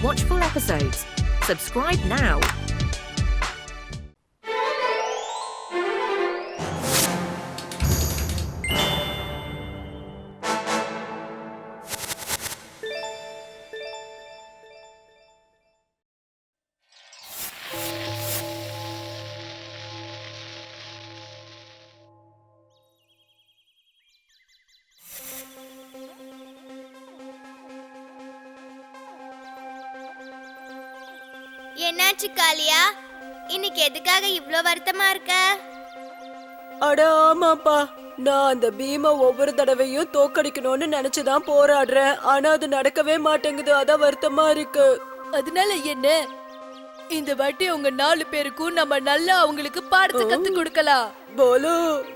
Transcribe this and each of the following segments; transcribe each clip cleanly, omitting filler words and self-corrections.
Watch full episodes. Subscribe now. என்னாச்சு காளியா? இன்னைக்கு எதுக்காக இவ்ளோ வருத்தமா இருக்க? அட ஆமாப்பா, நான் அந்த பீமை ஒவ்வொரு தடவையும் தோக்கடிக்கணும்னு நினைச்சுதான் போராடுறேன். ஆனா அது நடக்கவே மாட்டேங்குது. அதான் வருத்தமா இருக்கு. அதனால என்ன? இந்த வாட்டி உங்க 4 பேருக்கும் நம்ம நல்லா அவங்களுக்கு பாடத்தை கத்து கொடுக்கலாம். போலு,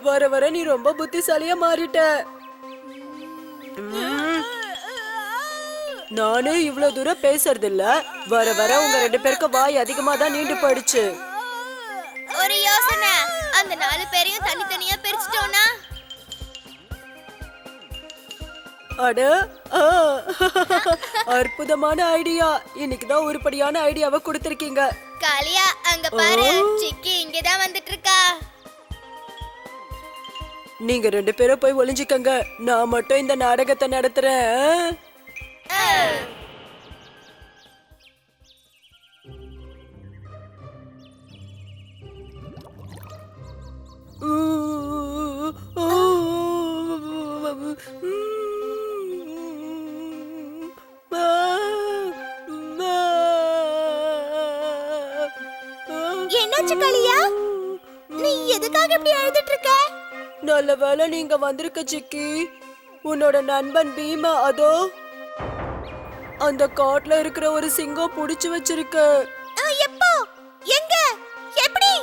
வர வர நீ ரொம்ப புத்திசாலியா மாறிட்ட. நானே இவ்வளவு தூரம் பேசுறது இல்ல. வர வர உங்க 2 பேருக்கு வாய் அதிகமா தான் நீண்டு போயிடுச்சு. ஒரு யோசனை, அந்த 4 பேரையும் தனித்தனியா பிரிச்சிட்டோம்னா? அட அற்புதமான ஐடியா. இன்னைக்குதான் உருப்படியான ஐடியாவை கொடுத்திருக்கீங்க. காளியா, அங்க பாரு, சிக்கி இங்கதான் வந்துட்டு இருக்கா. நீங்க 2 பேரும் போய் ஒளிஞ்சுக்கங்க. நான் மட்டும் இந்த நாடகத்தை நடத்துறேன். என்னாச்சு காளியா? நீ எதுக்காக இப்படி அழுதுட்டு இருக்க? நல்ல வேளை நீங்க வந்திருக்க சிக்கி. உன்னோட நண்பன் பீமா அதோ அந்த காட்டுல இருக்கிற ஒரு சிங்கம் புடிச்சு வச்சிருக்கு. எப்போ? எங்க? எப்படி?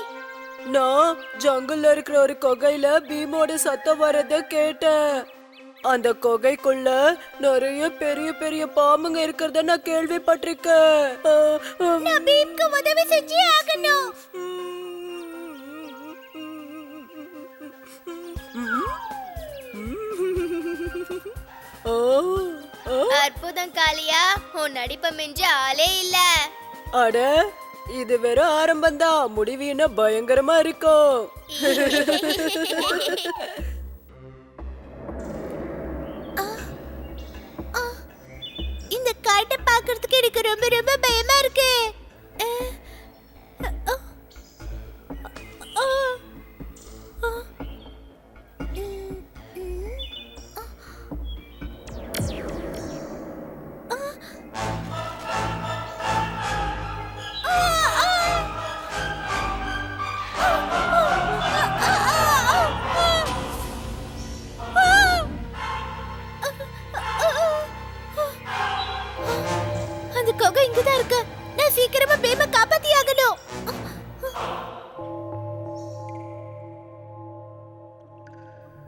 நான் ஜங்கல்ல இருக்கிற ஒரு குகையில பீமோட சத்தம் வரத கேட்டேன். அந்த குகைக்குள்ள நிறைய பெரிய பெரிய பாம்புங்க இருக்கிறத நான் கேள்விப்பட்டிருக்கேன். நான் பீம்க்கு உதவி செஞ்சே ஆகணும். அற்புதம் காளியா, உன் நடிப்பை மிஞ்ச ஆளே இல்ல. அட, இது வெறும் ஆரம்பம்தான். முடிவு என்ன பயங்கரமா இருக்கும். இந்த காட்டை பார்க்கிறதுக்கு எனக்கு ரொம்ப ரொம்ப பயமா இருக்கு. அந்த குகை இங்கதான் இருக்கு. நான் சீக்கிரமா பீமை காப்பாத்தி ஆகணும்.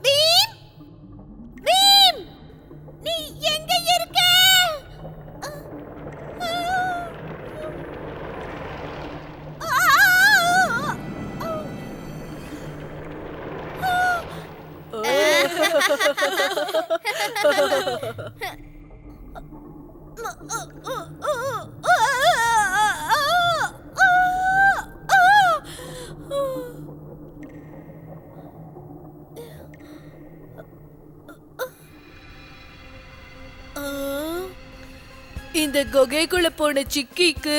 பீம், பீம், நீ எங்க இருக்க? இந்த குகைக்குள்ள போன சிக்கிக்கு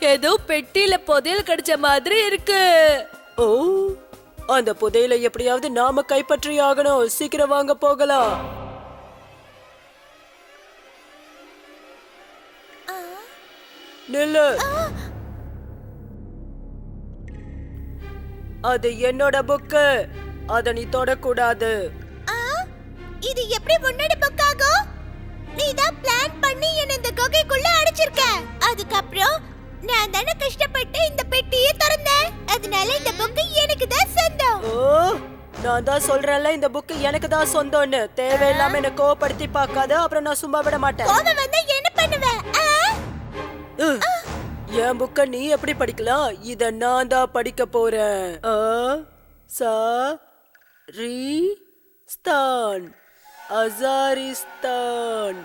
ஏதோ பெட்டியில புதையல் கிடைச்ச மாதிரி இருக்கு. ஓ, அந்த புதையலை எப்படியாவது நாம கைப்பற்றி ஆகணும். சீக்கிரம் வாங்க போகலாம். நில்லு. அது என்னோட புக்கு. அத நீ தொடக்கூடாது. இது எப்படி முன்னாடி புக் ஆகும்? நீ தான் பிளான் பண்ணி என்ன இந்த குகைக்குள்ள அடைச்சிருக்க. அதுக்கப்புறம் நான் தானே கஷ்டப்பட்டு இந்த பெட்டியை திறந்தேன். அதனால இந்த புக்கு எனக்கு தான் சொந்தம். ஓ, நான் தான் சொல்றேன்ல, இந்த புக்கு எனக்கு தான் சொந்தம்னு. தேவையில்லாம என்ன கோவப்படுத்தி பார்க்காத, அப்புறம் நான் சும்மா விட மாட்டேன். கோவம் வந்தா என்ன பண்ணுவ? என் புக்க நீ எப்படி படிக்கலாம்? இத நான் தான் படிக்க போறேன். சா ரி ஸ்தான் அசாரிஸ்தான்.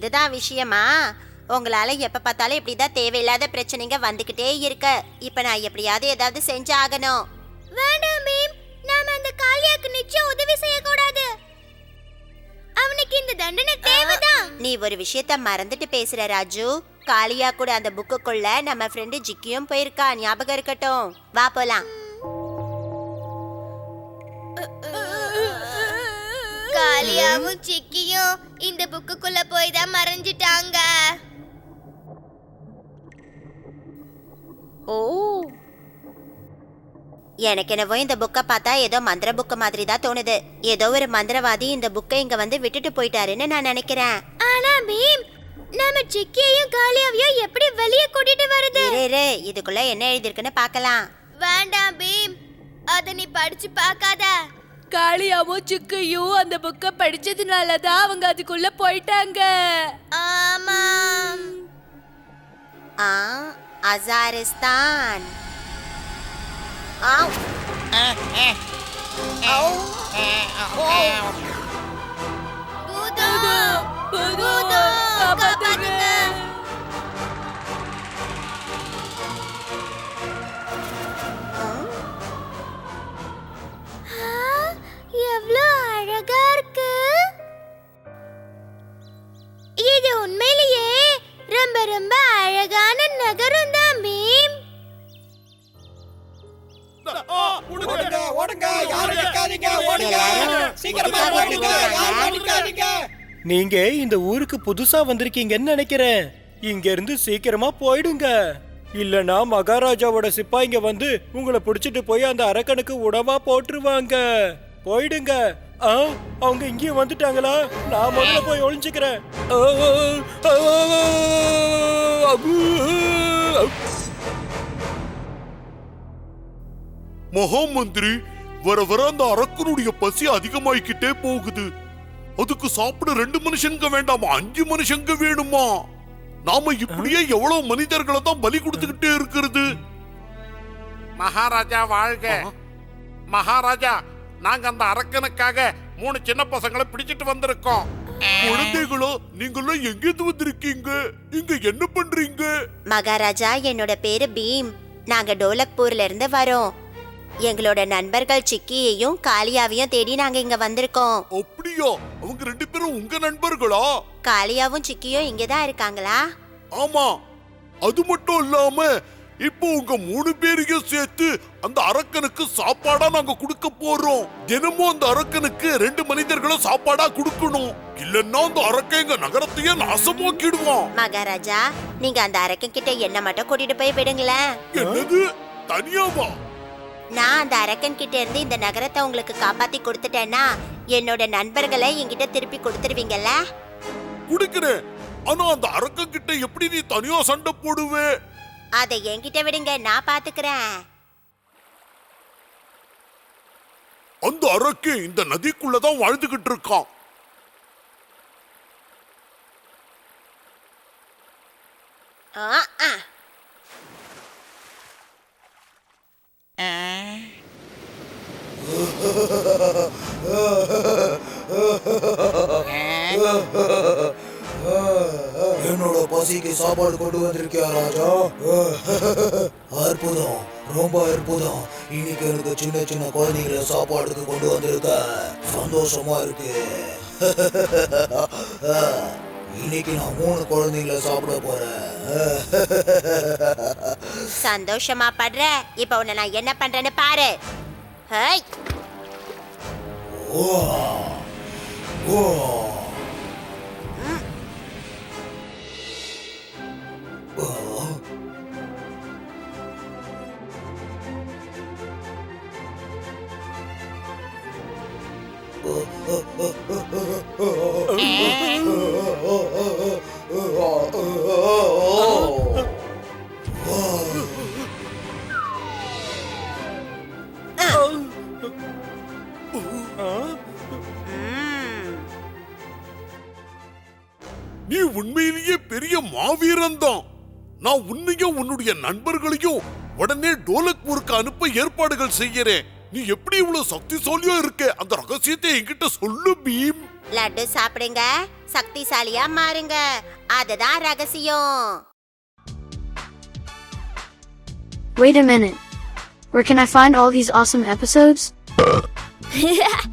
இதுதான் விஷயமா? உங்களால எப்ப பார்த்தாலும் இப்படிதான் தேவையில்லாத பிரச்சனைங்க வந்துகிட்டே இருக்க. இப்ப நான் எப்படியாவது ஏதாவது செஞ்சு ஆகணும். வேண்டாம் பீம், நாம அந்த காளியாக்கு நிச்சயம் உதவி செய்ய கூடாது. அவனுக்கு இந்த தண்டனை தேவைதான். நீ ஒரு விஷயத்த மறந்துட்டு பேசுற ராஜு. காளியா கூட அந்த புக்குக்குள்ள நம்ம ஃப்ரெண்டு ஜிக்கியும் போயிருக்கா, ஞாபகம் இருக்கட்டும். வா போலாம். காளியாவும் சிக்கியும் இந்த புக்குக்குள்ள போய் தான் மறைஞ்சிட்டாங்க. ஓ, எனக்கு என்னவோ இந்த புக்கை பார்த்தா ஏதோ மந்திர புக்கு மாதிரி தான் தோணுது. ஏதோ ஒரு மந்திரவாதி இந்த புக்கை இங்க வந்து விட்டுட்டு போயிட்டாருன்னு நான் நினைக்கிறேன். ஆனா பீம், நம்ம சிக்கியையும் காளியாவையும் எப்படி வெளியே கூட்டிட்டு வருது? இதுக்குள்ள என்ன எழுதிருக்குன்னு பார்க்கலாம். வேண்டாம் பீம், அத நீ படிச்சு பார்க்காத. காளியாவும் சிக்கையும் அந்த புக்கை படிச்சதுனாலதான் அவங்க அதுக்குள்ள போயிட்டாங்க. ஆமாம். அசாரிஸ்தான். எவ்வளவு அழகா இருக்கு. இது உண்மையிலேயே ரொம்ப ரொம்ப அழகான நகரம் தான் பீம். நீங்க இந்த ஊருக்கு புதுசா வந்திருக்கீங்கன்னு நினைக்கிறேன். இங்க இருந்து சீக்கிரமா போயிடுங்க, இல்லனா மகாராஜாவோட சிப்பாயிங்க வந்து உங்களை பிடிச்சிட்டு போய் அந்த அரக்கனுக்கு உணவா போட்டுருவாங்க. போயிடுங்க. அவங்க இங்கேயும் வந்துட்டாங்களா? நான் முதல்ல போய் ஒளிஞ்சுக்கிறேன். மகாமந்திரி, வர வர அந்த அரக்கனுடைய பசி அதிகமாயிக்கிட்டே போகுது. அதுக்கு சாப்பிட 2 மனுஷங்க வேண்டாமா, 5 மனுஷங்க வேணுமா? நாம இப்படியே எவ்வளவு மனிதர்களை தான் பலி கொடுத்துக்கிட்டே இருக்கிறது. மகாராஜா வாழ்க. மகாராஜா, நாங்க அந்த அரக்கனுக்காக 3 சின்ன பசங்களை பிடிச்சிட்டு வந்திருக்கோம். குழந்தைகளோ, நீங்களும் எங்கிருந்து வந்திருக்கீங்க? இங்க என்ன பண்றீங்க? மகாராஜா, என்னோட பேரு பீம். நாங்க டோலக்பூர்ல இருந்து வரோம். எங்களோட நண்பர்கள் சிக்கியையும் காளியாவையும் தேடி நாங்க இங்க வந்திருக்கோம். அப்படியா? அவங்க 2 பேரும் உங்க நண்பர்களா? காளியாவும் சிக்கியும் இங்கதான் இருக்காங்களா? ஆமா. அது மட்டும் இல்லாம இப்போ உங்க 3 பேரையும் சேர்த்து அந்த அரக்கனுக்கு சாப்பாடா நாங்க கொடுக்க போறோம். தினமும் அந்த அரக்கனுக்கு 2 மனிதர்களும் சாப்பாடா கொடுக்கணும். இல்லன்னா அந்த அரக்கன் எங்க நகரத்தையே நாசமாக்கிடுவான். மகாராஜா, நீங்க அந்த அரக்கன் கிட்ட என்ன மட்டும் கூட்டிட்டு போய் விடுங்களேன். என்னது? தனியாவா? நான் அந்த அரக்கன் கிட்ட இருந்து இந்த நகரத்தை உங்களுக்கு காப்பாத்தி கொடுத்துட்டேன்னா என்னோட நண்பர்களை என்கிட்ட திருப்பி கொடுத்துருவீங்கல்ல? குடுக்கிறேன். ஆனா அந்த அரக்கன் கிட்ட எப்படி நீ தனியா சண்டை போடுவே? அதை என்கிட்ட விடுங்க, நான் பாத்துக்கிறேன். அந்த அரக்கன் இந்த நதிக்குள்ளதான் வாழ்ந்துகிட்டு இருக்கான். என்னோட பசிக்கு சாப்பாடு கொண்டு வந்திருக்கியா ராஜா? அற்புதம், ரொம்ப அற்புதம். இன்னைக்கு எனக்கு சின்ன சின்ன குழந்தைங்களை சாப்பாடுக்கு கொண்டு வந்திருக்க, சந்தோஷமா இருக்கு. இன்னைக்கு நான் 3 குழந்தைங்களை சாப்பிட போறேன். சந்தோஷமா படுற? இப்ப உன்னை நான் என்ன பண்றேன்னு பாரு. ஹை. ஓ ஓ நீ உண்மையிலேயே பெரிய மாவீரன் தான். நான் உன்னையும் உன்னுடைய நண்பர்களையும் உடனே டோலக்பூருக்கு அனுப்ப ஏற்பாடுகள் செய்யறேன். நீ எப்படி இவ்வளவு சக்திசாலியா இருக்க? அந்த ரகசியத்தை என்கிட்ட சொல்லு பீம். லட்டு சாப்பிடுங்க. சக்திசாலியா மாறுங்க. அதுதான் ரகசியம். Wait a minute. Where can I find all these awesome episodes?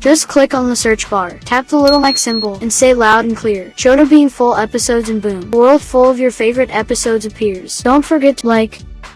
Just click on the search bar, tap the little mic symbol, and say loud and clear, Choda Bean full episodes, and boom, a world full of your favorite episodes appears. Don't forget to like,